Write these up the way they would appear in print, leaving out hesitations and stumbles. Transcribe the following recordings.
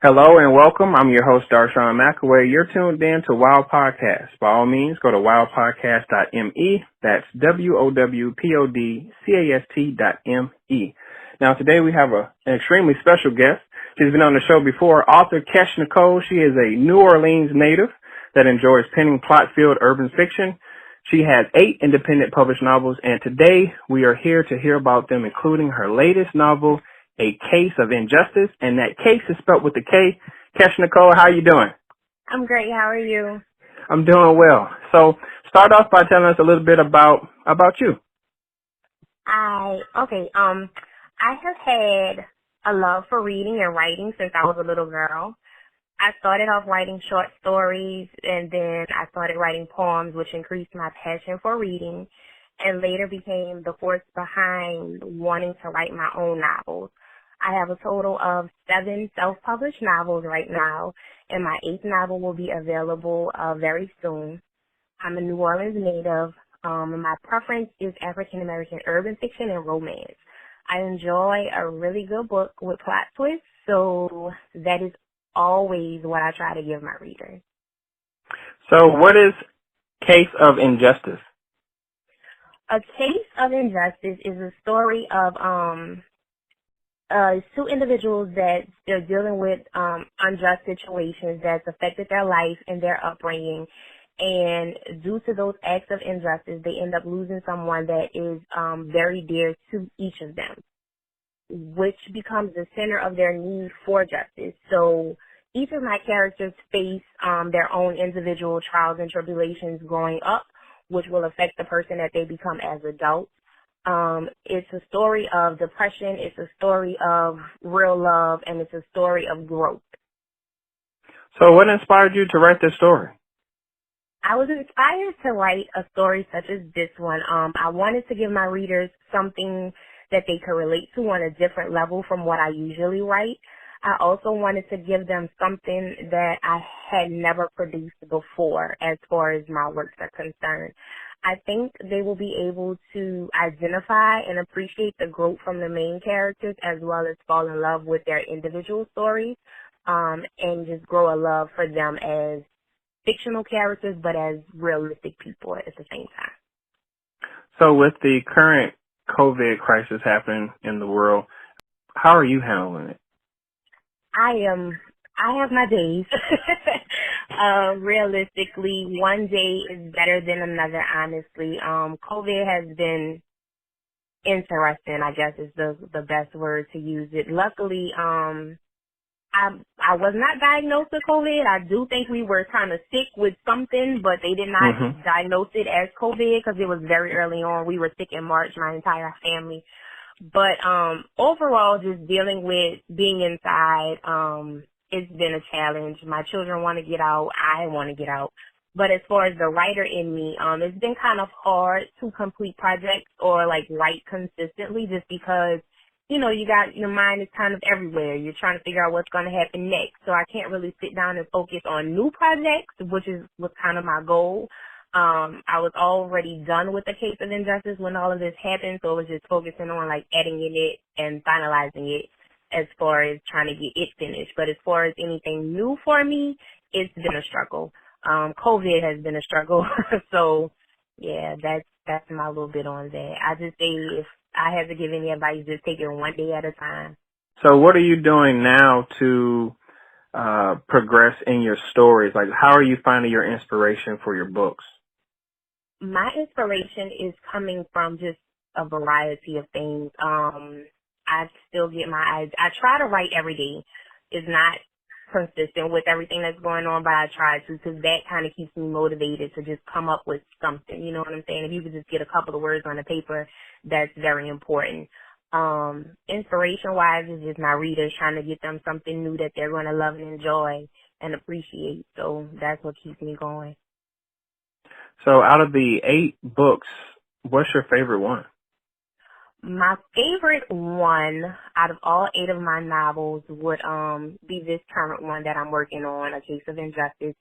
Hello and welcome. I'm your host, Darshawn McAway. You're tuned in to Wow Podcast. By all means, go to wowpodcast.me. That's wowpodcast.me. Now, today we have an extremely special guest. She's been on the show before, author Kesh Nicole. She is a New Orleans native that enjoys penning plot-filled urban fiction. She has 8 independent published novels, and today we are here to hear about them, including her latest novel, A Case of Injustice, and that case is spelled with a K. Kesh Nicole, how you doing? I'm great. How are you? I'm doing well. So start off by telling us a little bit about you. I have had a love for reading and writing since I was a little girl. I started off writing short stories, and then I started writing poems, which increased my passion for reading, and later became the force behind wanting to write my own novels. I have a total of 7 self-published novels right now, and my 8th novel will be available very soon. I'm a New Orleans native. My preference is African-American urban fiction and romance. I enjoy a really good book with plot twists, so that is always what I try to give my readers. So what is Case of Injustice? A Case of Injustice is a story of 2 individuals that they're dealing with unjust situations that's affected their life and their upbringing. And due to those acts of injustice, they end up losing someone that is very dear to each of them, which becomes the center of their need for justice. So each of my characters face their own individual trials and tribulations growing up, which will affect the person that they become as adults. It's a story of depression, it's a story of real love, and it's a story of growth. So what inspired you to write this story? I was inspired to write a story such as this one. I wanted to give my readers something that they could relate to on a different level from what I usually write. I also wanted to give them something that I had never produced before as far as my works are concerned. I think they will be able to identify and appreciate the growth from the main characters as well as fall in love with their individual stories, and just grow a love for them as fictional characters but as realistic people at the same time. So with the current COVID crisis happening in the world, how are you handling it? I have my days. Realistically, one day is better than another, honestly. COVID has been interesting, I guess is the best word to use it. Luckily, I was not diagnosed with COVID. I do think we were kind of sick with something, but they did not diagnose it as COVID because it was very early on. We were sick in March, my entire family. But overall, just dealing with being inside, it's been a challenge. My children want to get out. I want to get out. But as far as the writer in me, it's been kind of hard to complete projects or like write consistently just because, you know, your mind is kind of everywhere. You're trying to figure out what's going to happen next. So I can't really sit down and focus on new projects, which was kind of my goal. I was already done with the Case of Injustice when all of this happened, so it was just focusing on like editing it and finalizing it as far as trying to get it finished. But as far as anything new for me, it's been a struggle. COVID has been a struggle. So yeah, that's my little bit on that. I just say if I had to give any advice, just take it one day at a time. So what are you doing now to progress in your stories? Like, how are you finding your inspiration for your books? My inspiration is coming from just a variety of things. I still get I try to write every day. It's not consistent with everything that's going on, but I try to because that kind of keeps me motivated to just come up with something. You know what I'm saying? If you could just get a couple of words on the paper, that's very important. Inspiration-wise is just my readers, trying to get them something new that they're going to love and enjoy and appreciate. So that's what keeps me going. So out of the 8 books, what's your favorite one? My favorite one out of all 8 of my novels would be this current one that I'm working on, A Case of Injustice.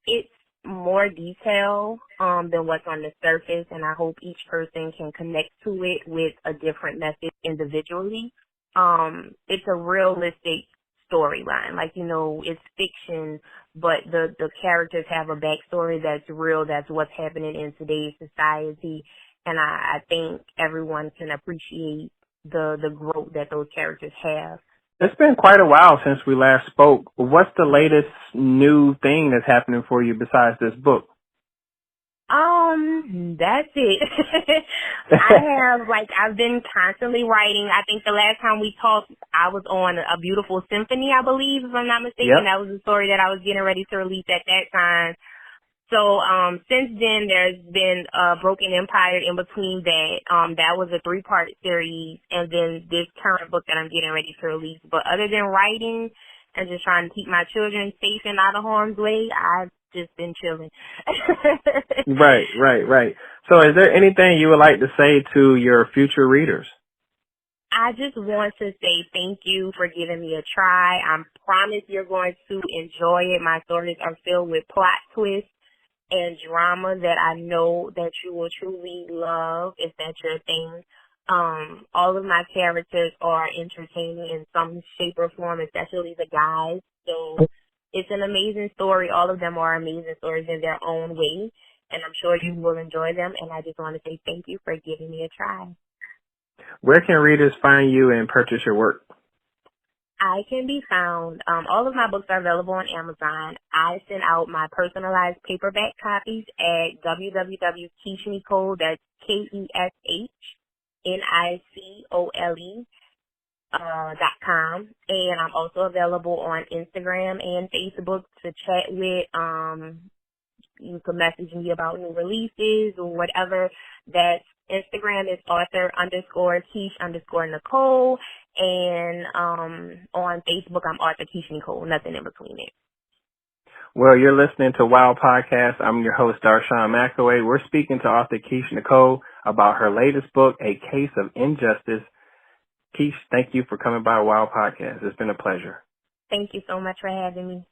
It's more detail than what's on the surface, and I hope each person can connect to it with a different message individually. It's a realistic storyline. Like, you know, it's fiction, but the characters have a backstory that's real, that's what's happening in today's society. And I think everyone can appreciate the growth that those characters have. It's been quite a while since we last spoke. What's the latest new thing that's happening for you besides this book? That's it. I've been constantly writing. I think the last time we talked, I was on A Beautiful Symphony, I believe, if I'm not mistaken. Yep. That was the story that I was getting ready to release at that time. So, since then, there's been Broken Empire in between that. That was a 3-part series, and then this current book that I'm getting ready to release. But other than writing and just trying to keep my children safe and out of harm's way, I've just been chilling. Right. So is there anything you would like to say to your future readers? I just want to say thank you for giving me a try. I promise you're going to enjoy it. My stories are filled with plot twists and drama that I know that you will truly love if that's your thing. All of my characters are entertaining in some shape or form, especially the guys. So it's an amazing story. All of them are amazing stories in their own way, and I'm sure you will enjoy them. And I just want to say thank you for giving me a try. Where can readers find you and purchase your work? I can be found. All of my books are available on Amazon. I send out my personalized paperback copies at www.KeshNicole, that's KeshNicole.com. And I'm also available on Instagram and Facebook to chat with. You can message me about new releases or whatever. That's Instagram is author_Kesh_Nicole. And on Facebook, I'm author Kesh Nicole, nothing in between it. Well, you're listening to Wow Podcast. I'm your host, Darshawn McAway. We're speaking to author Kesh Nicole about her latest book, A Case of Injustice. Kesh, thank you for coming by Wow Podcast. It's been a pleasure. Thank you so much for having me.